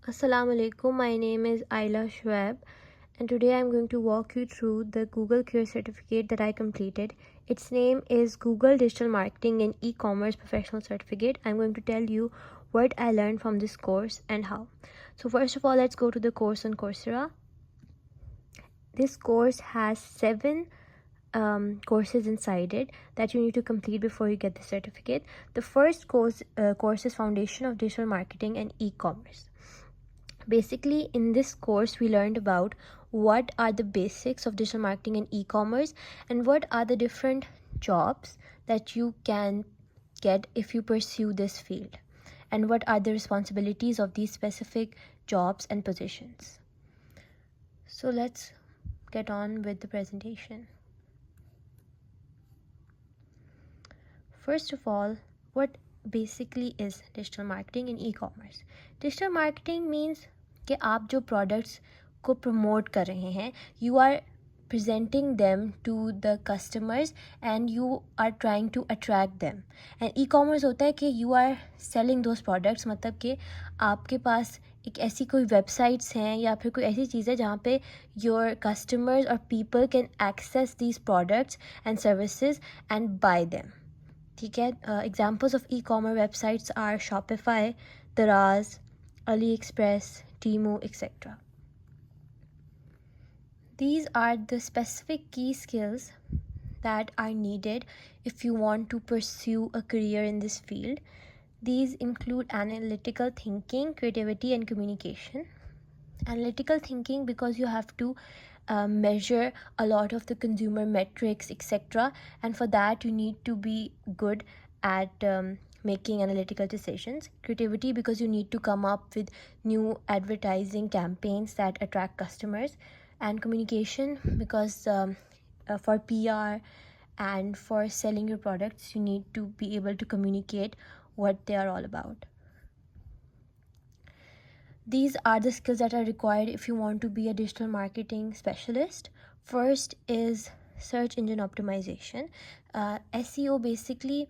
Assalamu alaikum, my name is Ayla Shweb and today I'm going to walk you through the Google Career Certificate that I completed. Its name is Google Digital Marketing and E-Commerce Professional Certificate. I'm going to tell you what I learned from this course and how. So first of all, let's go to the course on Coursera. This course has 7 courses inside it that you need to complete before you get the certificate. The first course is Foundation of Digital Marketing and E-Commerce. Basically, in this course, we learned about what are the basics of digital marketing and e-commerce and what are the different jobs that you can get if you pursue this field, and what are the responsibilities of these specific jobs and positions. So let's get on with the presentation. First of all, what basically is digital marketing and e-commerce? Digital marketing means कि आप जो products को promote कर रहे हैं, you are presenting them to the customers and you are trying to attract them. And e-commerce होता है कि you are selling those products, मतलब कि आपके पास एक ऐसी कोई websites हैं या फिर कोई ऐसी चीज़ है जहाँ पे your customers or people can access these products and services and buy them. ठीक है, examples of e-commerce websites are Shopify, Daraz, AliExpress, Temu, etc. These are the specific key skills that are needed if you want to pursue a career in this field. These include analytical thinking, creativity, and communication. Analytical thinking because you have to measure a lot of the consumer metrics, etc. And for that, you need to be good at making analytical decisions. Creativity because you need to come up with new advertising campaigns that attract customers. And communication because for PR and for selling your products, you need to be able to communicate what they are all about. These are the skills that are required if you want to be a digital marketing specialist. First is search engine optimization. SEO basically,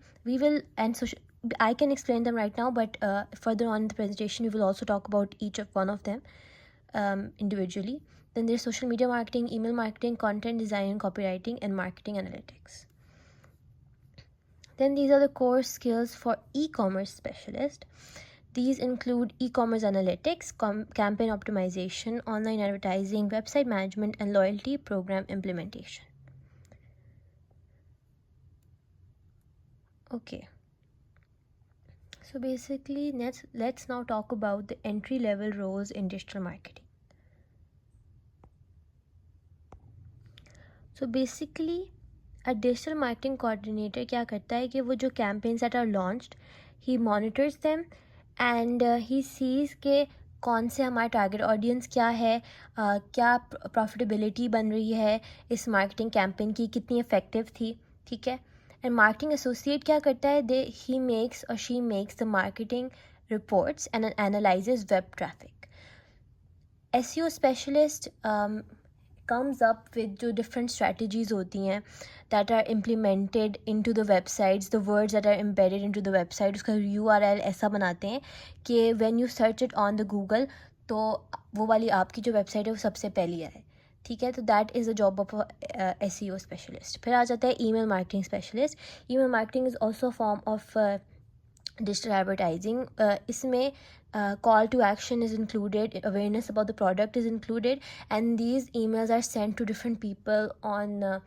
I can explain them right now, but further on in the presentation, we will also talk about each of one of them individually. Then there's social media marketing, email marketing, content design, copywriting, and marketing analytics. Then these are the core skills for e-commerce specialist. These include e-commerce analytics, campaign optimization, online advertising, website management, and loyalty program implementation. Okay. So basically, let's now talk about the entry-level roles in digital marketing. So basically, a digital marketing coordinator क्या करता है कि वो जो campaigns that are launched, he monitors them and he sees के कौन से हमारा टारगेट ऑडियंस क्या है, क्या प्रॉफिटेबिलिटी बन रही है इस मार्केटिंग कैंपेन की, कितनी इफ़ेक्टिव थी. ठीक है. एंड मार्केटिंग एसोसिएट क्या करता है, ही मेक्स और she makes the marketing reports and analyses web traffic. SEO specialist comes up with जो different strategies होती हैं that are implemented into the websites, the words that are embedded into the website, उसका URL ऐसा बनाते हैं कि when you search it on the Google तो वो वाली आपकी जो वेबसाइट है वो सबसे पहली आए. ठीक है, तो that is the job of SEO specialist. फिर आ जाता है email marketing specialist. Email marketing is also form of digital advertising. इसमें call to action is included, awareness about the product is included, and these emails are sent to different people on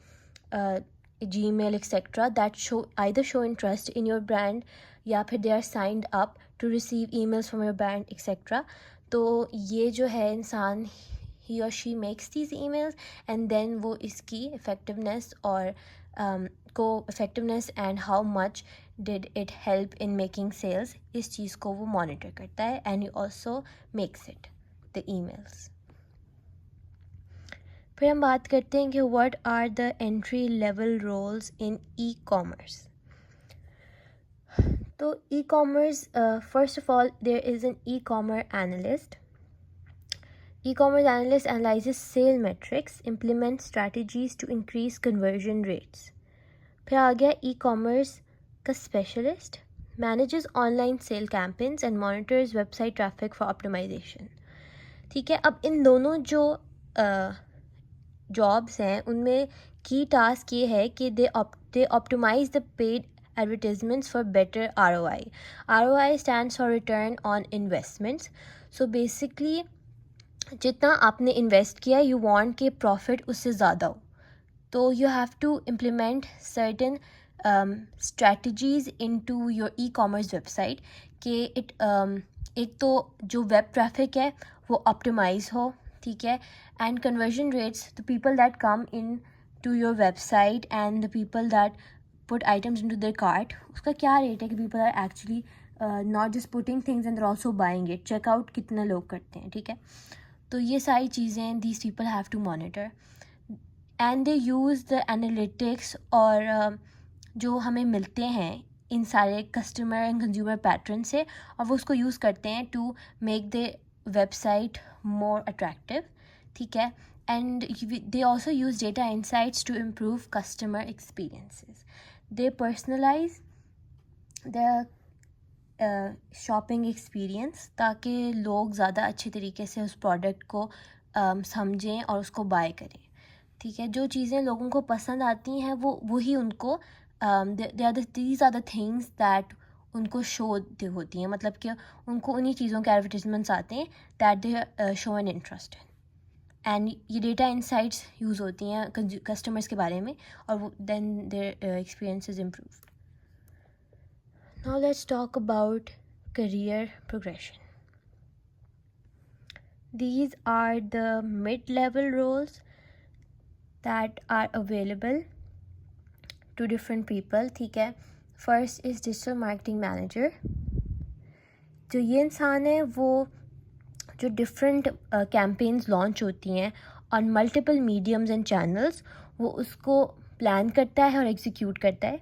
Gmail, etc. that either show interest in your brand या फिर they are signed up to receive emails from your brand, etc. तो ये जो है इंसान, he or she makes these emails and then वो इसकी effectiveness और effectiveness and how much did it help in making sales, इस चीज़ को वो monitor करता है and he also makes it, the emails. फिर हम बात करते हैं कि what are the entry level roles in e-commerce. तो e-commerce, first of all, there is an e-commerce analyst. E-commerce analyst analyzes sale metrics, implements strategies to increase conversion rates. फिर आ गया ई-कॉमर्स का specialist. manages online sale campaigns and monitors website traffic for optimization. ठीक है, अब इन दोनों जो jobs हैं उनमें की टास्क ये है कि they optimize the paid advertisements for better ROI. ROI stands for return on investments. So basically जितना आपने इन्वेस्ट किया यू वांट कि प्रॉफिट उससे ज़्यादा हो, तो you have to implement certain strategies into your e commerce website कि एक तो जो वेब ट्रैफिक है वो ऑप्टिमाइज हो, ठीक है, and conversion rates, the people that come in to your website and the people that put items into their cart, उसका क्या रेट है कि people are actually not just putting things and they are also buying it, checkout कितने लोग करते हैं, ठीक है. तो ये सारी चीज़ें these people have to monitor and they use the analytics और जो हमें मिलते हैं इन सारे कस्टमर एंड कंज्यूमर पैटर्न से, और वो उसको यूज़ करते हैं to make the website more attractive, ठीक है. And they also use data insights to improve customer experiences. They personalise the shopping experience ताकि लोग ज़्यादा अच्छे तरीके से उस प्रोडक्ट को समझें और उसको बाय करें, ठीक है. जो चीज़ें लोगों को पसंद आती हैं वो वही उनको these are the things that उनको शो होती हैं, मतलब कि उनको उन्हीं चीज़ों के एडवर्टीजमेंट्स आते हैं that they show an interest in, and ये डेटा इंसाइट्स यूज़ होती हैं कस्टमर्स के बारे में और then their experience is improved. Now let's talk about career progression. These are the mid-level roles that are available to different people, ठीक है. First is digital marketing manager. जो ये इंसान है वो जो different campaigns launch होती हैं on multiple mediums and channels, वो उसको प्लान करता है और एग्जीक्यूट करता है,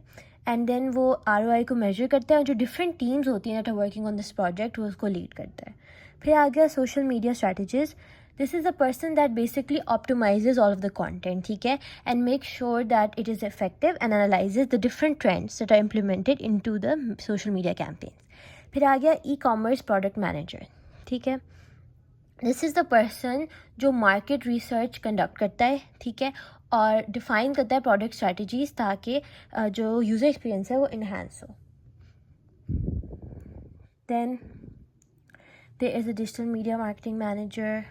एंड देन वो ROI को मेजर करता है और जो डिफरेंट टीम्स होती हैं that are working on this project वो उसको लीड करता है. फिर आ गया social media strategist. This is a person that basically optimizes all of the content, ठीक है, and make sure that it is effective and analyzes the different trends that are implemented into the social media campaigns. फिर आ गया e commerce product manager, ठीक है. This is the person जो market research conduct करता है, ठीक है, और डिफ़ाइन करता है प्रोडक्ट स्ट्रैटेजीज़ ताकि जो यूज़र एक्सपीरियंस है वो इन्हांस हो. Then there is a digital media marketing manager,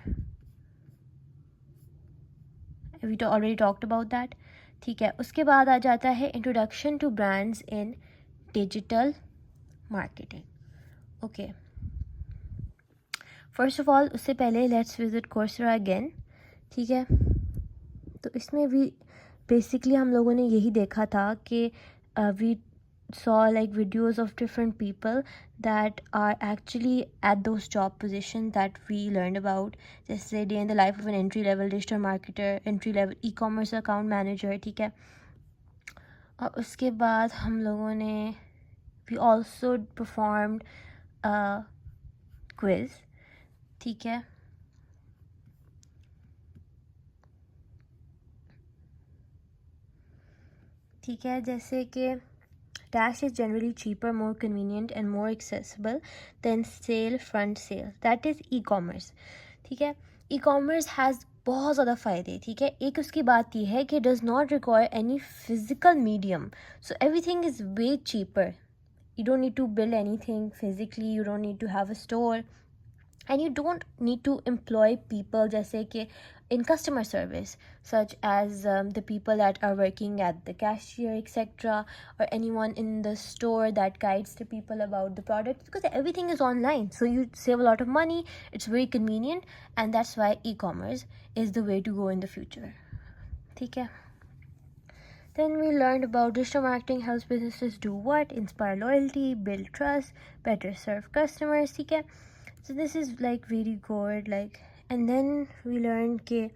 we तो ऑलरेडी टॉक्ड अबाउट दैट, ठीक है. उसके बाद आ जाता है introduction to brands in digital marketing. Okay, first of all उससे पहले लेट्स विजिट कोर्सेरा अगेन, ठीक है. तो इसमें भी बेसिकली हम लोगों ने यही देखा था कि we saw like videos of different people that are actually at those job positions that we learned about, जैसे day in the life of an entry level digital marketer, entry level e-commerce account manager, ठीक है. और उसके बाद हम लोगों ने we also performed a quiz, ठीक है. ठीक है, जैसे कि Dash is generally cheaper, more convenient and more accessible than sale front sales. That is e-commerce, ठीक है. E-commerce has बहुत ज़्यादा फ़ायदे, ठीक है. एक उसकी बात ये है कि does not require any physical medium, so everything is way cheaper. You don't need to build anything physically, you don't need to have a store, and you don't need to employ people जैसे कि in customer service, such as the people that are working at the cashier, etc., or anyone in the store that guides the people about the product, because everything is online, so you save a lot of money, it's very convenient, and that's why e-commerce is the way to go in the future, ठीक है. Then we learned about digital marketing helps businesses do what? Inspire loyalty, build trust, better serve customers, ठीक है. So this is like very good, like, and then we learned that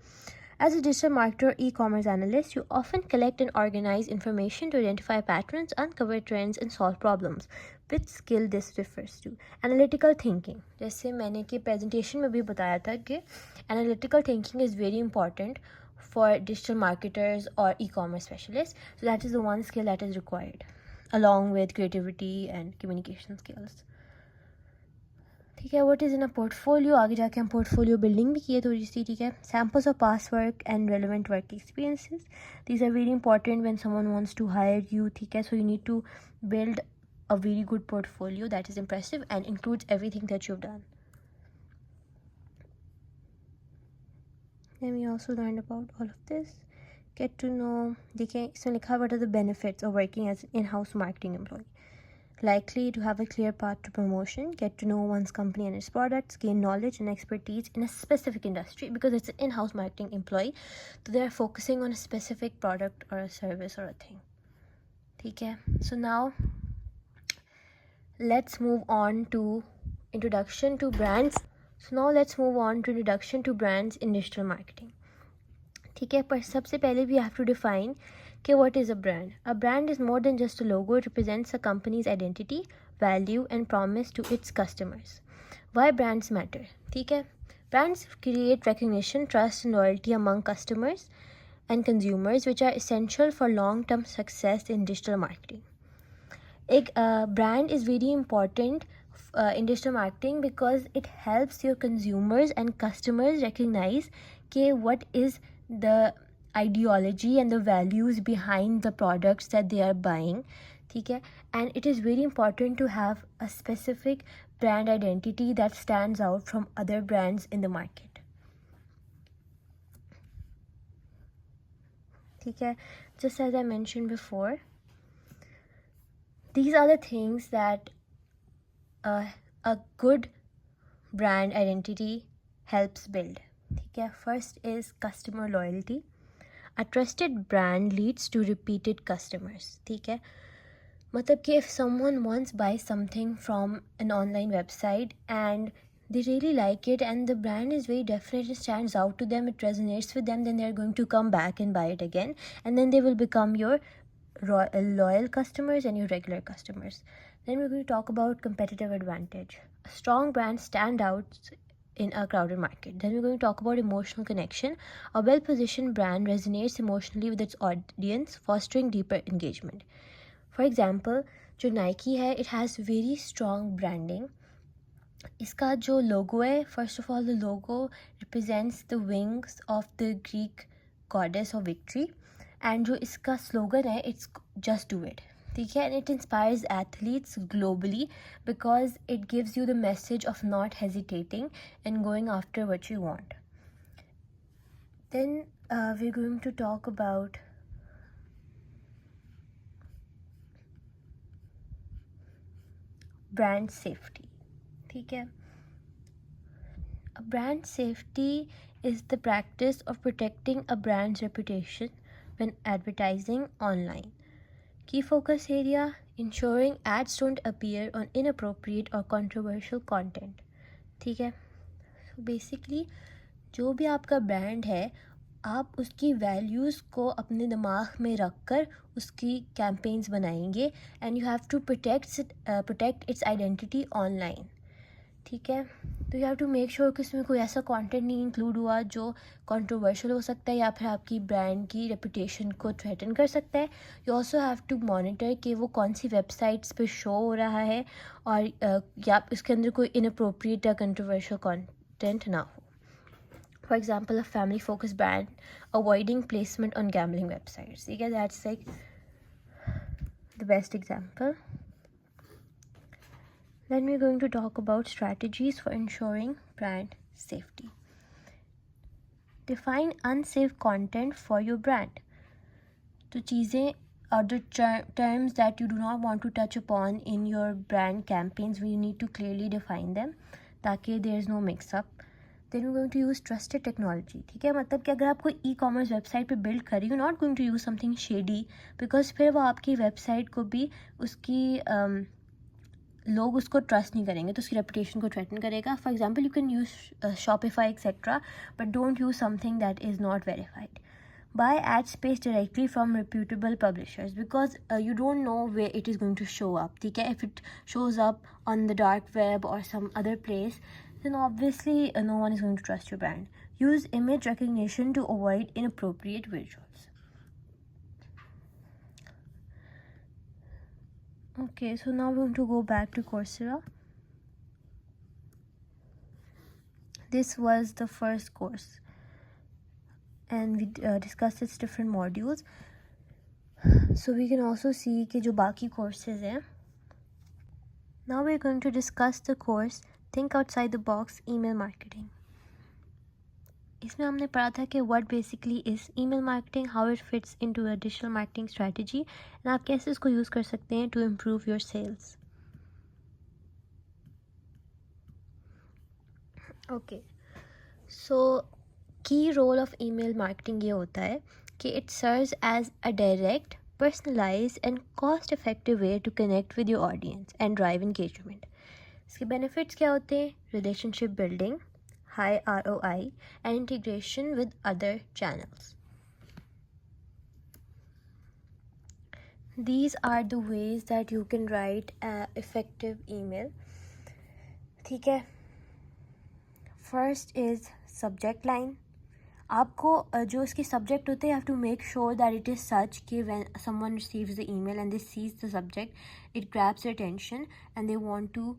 as a digital marketer or e-commerce analyst, you often collect and organize information to identify patterns, uncover trends, and solve problems. Which skill this refers to? Analytical thinking. जैसे मैंने कि presentation में भी बताया था कि analytical thinking is very important for digital marketers or e-commerce specialists. So that is the one skill that is required. along with creativity and communication skills. ठीक है, what is in a portfolio? आगे जाके हम portfolio building भी किए थोड़ी सी. ठीक है, samples of past work and relevant work experiences. These are very important when someone wants to hire you. ठीक है, so you need to build a very good portfolio that is impressive and includes everything that you've done. Then we also learned about all of this. Get to know. देखें इसमें लिखा what are the benefits of working as an in-house marketing employee. Likely to have a clear path to promotion, get to know one's company and its products, gain knowledge and expertise in a specific industry because it's an in-house marketing employee. So they are focusing on a specific product or a service or a thing. Okay, so now let's move on to introduction to brands. In digital marketing. ठीक है, पर सबसे पहले we have to define कि what is a brand. A brand is more than just a logo. It represents a company's identity, value and promise to its customers. Why brands matter? ठीक है, brands create recognition, trust and loyalty among customers and consumers, which are essential for long-term success in digital marketing. एक brand is very important in digital marketing because it helps your consumers and customers recognize कि what is the ideology and the values behind the products that they are buying. ठीक है, and it is very important to have a specific brand identity that stands out from other brands in the market. ठीक है, just as I mentioned before, these are the things that a good brand identity helps build. ठीक है, first is customer loyalty. A trusted brand leads to repeated customers. ठीक है, मतलब कि if someone once buys something from an online website and they really like it and the brand is very definite, it stands out to them, it resonates with them, then they're going to come back and buy it again, and then they will become your loyal customers and your regular customers. Then we're going to talk about competitive advantage. A strong brand stands out in a crowded market. Then we're going to talk about emotional connection. A well-positioned brand resonates emotionally with its audience, fostering deeper engagement. For example, जो Nike है, it has very strong branding. इसका जो logo है, first of all, the logo represents the wings of the Greek goddess of victory. And जो इसका slogan है, it's just do it. ठीक है, and it inspires athletes globally because it gives you the message of not hesitating and going after what you want. Then we're going to talk about brand safety. ठीक है, brand safety is the practice of protecting a brand's reputation when advertising online. Key focus area: ensuring ads don't appear on inappropriate or controversial content. ठीक है, so basically जो भी आपका brand है, आप उसकी वैल्यूज़ को अपने दिमाग में रख कर उसकी कैंपेन्स बनाएंगे and you have to protect its identity online. ठीक है, तो you have to make sure कि इसमें कोई ऐसा कंटेंट नहीं इंक्लूड हुआ जो कंट्रोवर्शियल हो सकता है या फिर आपकी ब्रांड की रेपुटेशन को थ्रेटन कर सकता है. You also have to monitor कि वो कौन सी वेबसाइट्स पे शो हो रहा है और या इसके अंदर कोई इनअप्रोप्रिएट या कंट्रोवर्शियल कंटेंट ना हो. For example, a family-focused brand avoiding placement on gambling websites. ठीक है, that's like the best example. Then we're going to talk about strategies for ensuring brand safety. Define unsafe content for your brand. तो चीज़ें or the terms that you do not want to touch upon in your brand campaigns, you need to clearly define them ताकि there is no mix-up. Then we're going to use trusted technology. ठीक है, मतलब कि अगर आप कोई e-commerce website पे build कर रही हो, not going to use something shady because फिर वो आपकी वेबसाइट को भी उसकी लोग उसको ट्रस्ट नहीं करेंगे तो उसकी रेपुटेशन को थ्रेटन करेगा. For example, you can use Shopify etcetera but don't use something that is not verified. Buy ad space directly from reputable publishers because you don't know where it is going to show up. ठीक है, if it shows up on the dark web or some other place, then obviously no one is going to trust your brand. Use image recognition to avoid inappropriate visuals. Okay, so now we're going to go back to Coursera. This was the first course, and we discussed its different modules. So we can also see कि जो बाकी courses हैं. Now we're going to discuss the course Think Outside the Box Email Marketing. इसमें हमने पढ़ा था कि what basically is email marketing, how it fits into a digital marketing strategy, and आप कैसे इसको यूज़ कर सकते हैं to improve your sales. Okay, so key role of email marketing ये होता है कि it serves as a direct, personalized and cost-effective way to connect with your audience and drive engagement. इसके benefits क्या होते हैं? Relationship building, high ROI and integration with other channels. These are the ways that you can write an effective email. ठीक है. First is subject line. आपको जो इसके subject होते हैं, you have to make sure that it is such कि when someone receives the email and they sees the subject, it grabs their attention and they want to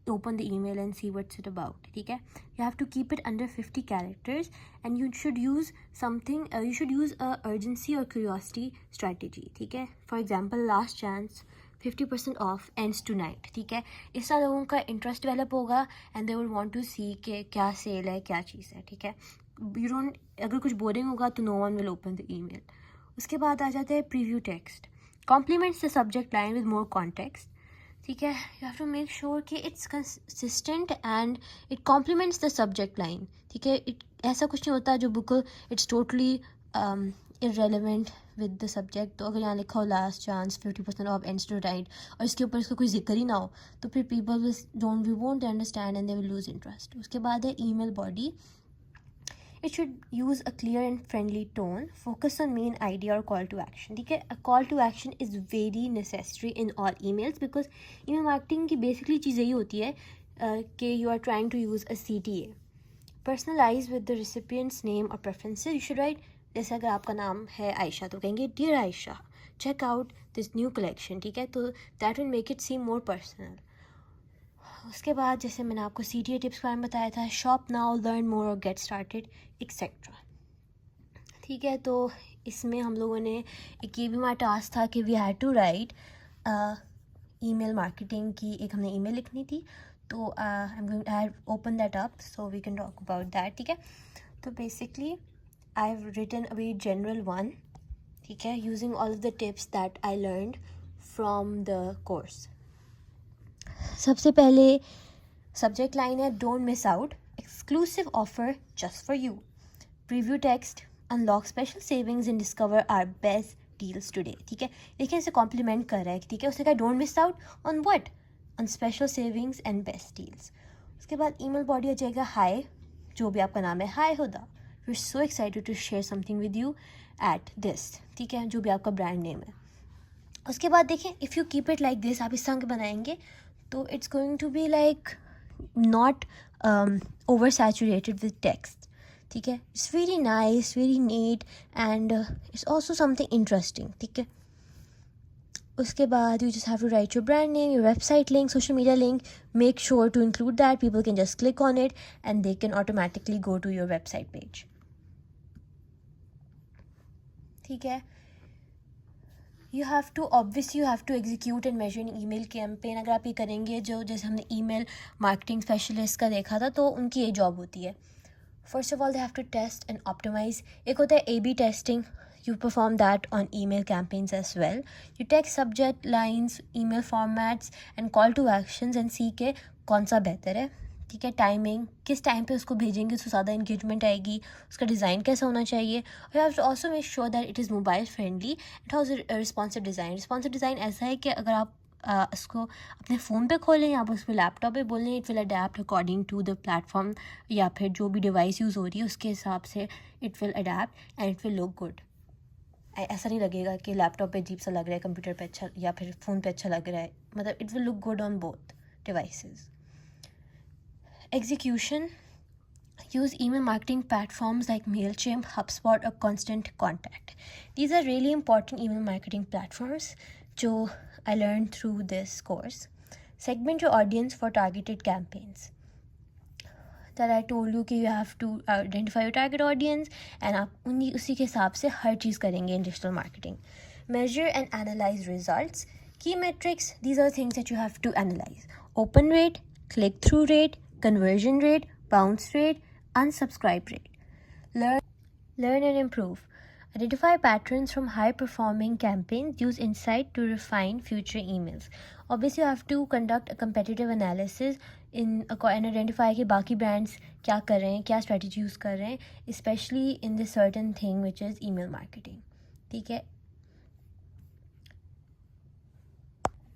open the email and see what's it about. ठीक है. You have to keep it under 50 characters and you should use something, you should use a urgency or curiosity strategy. ठीक है. For example, last chance 50% off ends tonight. ठीक है. इससे लोगों का interest develop होगा and they will want to see कि क्या सेल है, क्या चीज़ है. ठीक है. अगर कुछ बोरिंग होगा तो no one will open the email. उसके बाद आ जाते हैं preview text. Complements the subject line with more context. ठीक है. You have to make sure कि it's consistent and it complements the subject line. ठीक है. ऐसा कुछ नहीं होता जो बिल्कुल it's totally irrelevant with the subject. तो अगर यहाँ लिखा हो last chance 50% off ends tonight और इसके ऊपर इसका कोई जिक्र ही ना हो तो फिर people won't understand and they will lose interest. उसके बाद है email body. It should use a clear and friendly tone, focus on main idea or call to action. ठीक है. A call to action is very necessary in all emails because email marketing की basically चीज़ यही होती है कि you are trying to use a CTA. Personalize with the recipient's name or preferences. You should write, जैसे अगर आपका नाम है आयशा तो कहेंगे Dear Aisha, check out this new collection. ठीक है. तो that will make it seem more personal. उसके बाद जैसे मैंने आपको CTA टिप्स के बारे में बताया था, शॉप नाउ, लर्न मोर और गेट स्टार्टेड एक्सेट्रा. ठीक है. तो इसमें हम लोगों ने एक ये भी हमारा टास्क था कि we had to write email marketing की एक हमने ईमेल लिखनी थी. तो I am going I open that up so we can talk about that. ठीक है. तो basically I have written a very general one. ठीक है. Using all of the tips that I learned from the course. सबसे पहले subject line है don't miss out, exclusive offer just for you. Preview text unlock special savings and discover our best deals today. ठीक है. देखिए इसे complement कर रहा है. ठीक है. उसने कहा don't miss out on what, on special savings and best deals. उसके बाद ईमेल बॉडी आ जाएगा हाय, जो भी आपका नाम है, hi Huda, we are so excited to share something with you at this. ठीक है. जो भी आपका ब्रांड नेम है. उसके बाद देखें if you keep it like this, आप इस संग बनाएंगे तो it's going to be like not oversaturated with text. ठीक है. It's very nice, very neat and it's also something interesting. ठीक है. उसके बाद you just have to write your brand name, your website link, social media link. Make sure to include that. People can just click on it and they can automatically go to your website page. ठीक है. You have to execute and measure an email campaign. अगर आप ये करेंगे, जो जैसे हमने email marketing specialist का देखा था, तो उनकी ये जॉब होती है. First of all, they have to test and optimize. एक होता है A/B testing. You perform that on email campaigns as well. You text subject lines, email formats and call to actions and see के कौन सा बेहतर है. ठीक है. टाइमिंग, किस टाइम पे उसको भेजेंगे उसको ज़्यादा इंगेजमेंट आएगी, उसका डिज़ाइन कैसा होना चाहिए. और you have to also make sure that it is mobile friendly. It has responsive design. Responsive design ऐसा है कि अगर आप इसको अपने फ़ोन पे खोलें या आप उसको लैपटॉप पे बोलें, it will adapt according to the platform या फिर जो भी डिवाइस यूज़ हो रही है उसके हिसाब से it will adapt and it will look good. ऐसा नहीं लगेगा कि लैपटॉप पे अजीब सा लग रहा है, कंप्यूटर पे अच्छा या फिर फ़ोन पे अच्छा लग रहा है. मतलब it will look good on both devices. Execution. Use email marketing platforms like MailChimp, HubSpot or Constant Contact. These are really important email marketing platforms जो I learned through this course. Segment your audience for targeted campaigns. That I told you कि you have to identify your target audience and आप उसी के हिसाब से हर चीज़ करेंगे in digital marketing. Measure and analyze results. Key metrics, these are things that you have to analyze. Open rate, click-through rate, conversion rate, bounce rate, unsubscribe rate. Learn and improve. Identify patterns from high-performing campaigns. Use insight to refine future emails. Obviously, you have to conduct a competitive analysis and identify कि बाकी brands क्या कर रहे हैं, क्या strategy use कर रहे हैं, especially in this certain thing which is email marketing. ठीक है.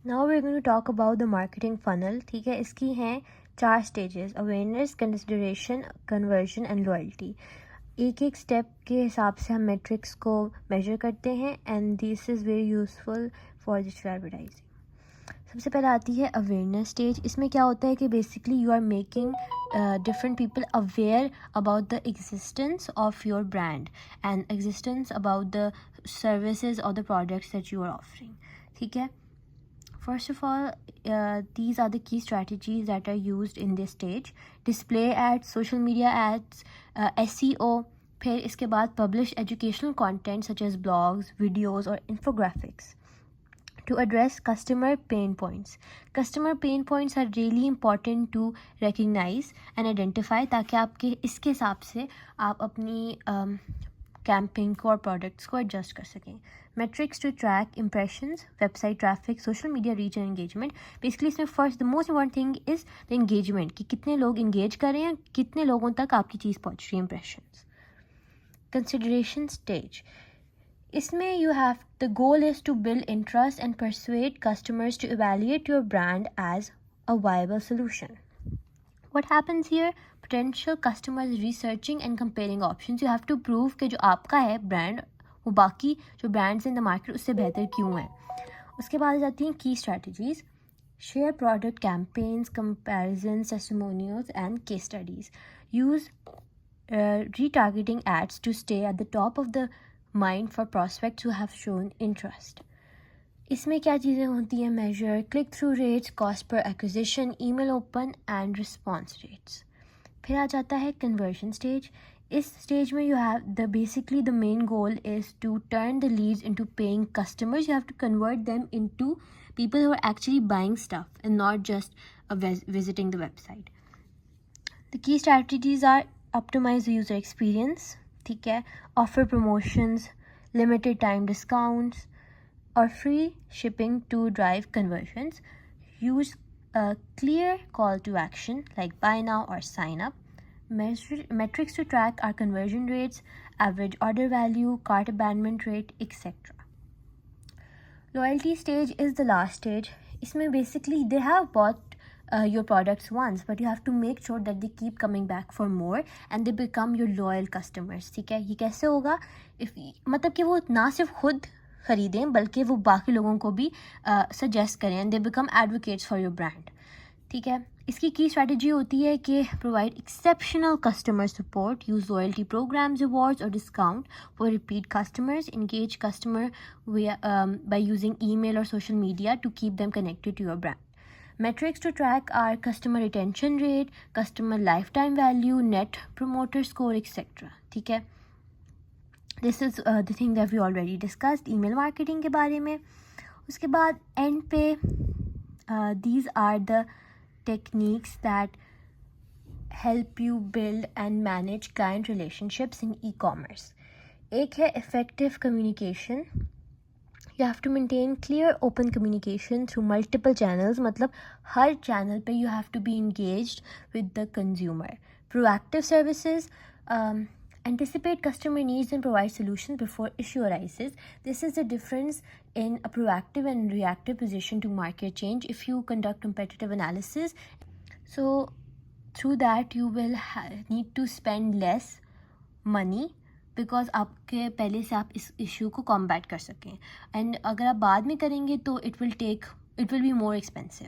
Now we're going to talk about the marketing funnel. ठीक है, इसकी हैं 4 stages: awareness, consideration, conversion and loyalty. एक एक स्टेप के हिसाब से हम मेट्रिक्स को मेजर करते हैं and this is very useful for digital advertising. सबसे पहले आती है अवेयरनेस स्टेज. इसमें क्या होता है कि basically you are making different people aware about the existence of your brand and existence about the services और the products that you are offering. ठीक है. First of all, these are the key strategies that are used in this stage. Display ads, social media ads, SEO. फिर इसके बाद publish educational content such as blogs, videos or infographics to address customer pain points. Customer pain points are really important to recognize and identify ताकि आपके इसके हिसाब से आप अपनी कैंपेन को और प्रोडक्ट्स को एडजस्ट कर सकें. Metrics to track impressions, website traffic, social media reach and engagement. Basically इसमें first the most important thing is the engagement, कि कितने लोग इंगेज कर रहे हैं, कितने लोगों तक आपकी चीज़ पहुँच रही है. इम्प्रेशंस. Consideration stage. इसमें you have the goal is to build interest and persuade customers to evaluate your brand as a viable solution. What happens here? Potential customers researching and comparing options. You have to prove कि जो आपका है brand वो बाकी जो brands in the market उससे बेहतर क्यों है. उसके बाद आ जाती हैं की strategies. Share product campaigns, comparisons, testimonials and case studies. Use retargeting ads to stay at the top of the mind for prospects who have shown interest. इसमें क्या चीज़ें होती हैं? Major click through rates, cost per acquisition, email open and response rates. फिर आ जाता है conversion stage. इस स्टेज में you have the basically the main goal is to turn the leads into paying customers. You have to convert them into people who are actually buying stuff and not just visiting the website. The key strategies are optimise the user experience. ठीक है. Offer promotions, limited time discounts or free shipping to drive conversions. Use a clear call to action like buy now or sign up. Metrics to track are conversion rates, average order value, cart abandonment rate, etc. Loyalty stage is the last stage. इसमें basically they have bought your products once, but you have to make sure that they keep coming back for more and they become your loyal customers. ठीक है. ये कैसे होगा? मतलब कि वो ना सिर्फ खुद ख़रीदें बल्कि वो बाकी लोगों को भी सजेस्ट करें and they become advocates for your brand. ठीक है. इसकी की स्ट्रैटेजी होती है कि provide exceptional customer support, use loyalty programs, rewards और discount for repeat customers, engage customer by using email और social media to keep them connected to your brand. Metrics to track are customer retention rate, customer lifetime value, net promoter score, etc. ठीक है. This is the thing that we already discussed, email marketing के बारे में. उसके बाद end पे these are the techniques that help you build and manage client relationships in e-commerce. एक है effective communication. You have to maintain clear open communication through multiple channels. मतलब हर channel पे you have to be engaged with the consumer. Proactive services, anticipate customer needs and provide solutions before issue arises. This is the difference in a proactive and reactive position to market change. If you conduct competitive analysis, so through that you will need to spend less money because आपके पहले से आप इस issue को combat कर सकें. And अगर आप बाद में करेंगे तो it will be more expensive.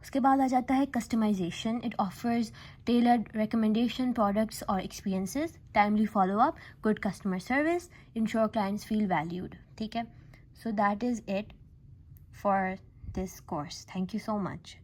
उसके बाद आ जाता है customization. It offers tailored recommendation, products और experiences, timely follow up, good customer service, ensure clients feel valued. ठीक है. So that is it for this course. Thank you so much.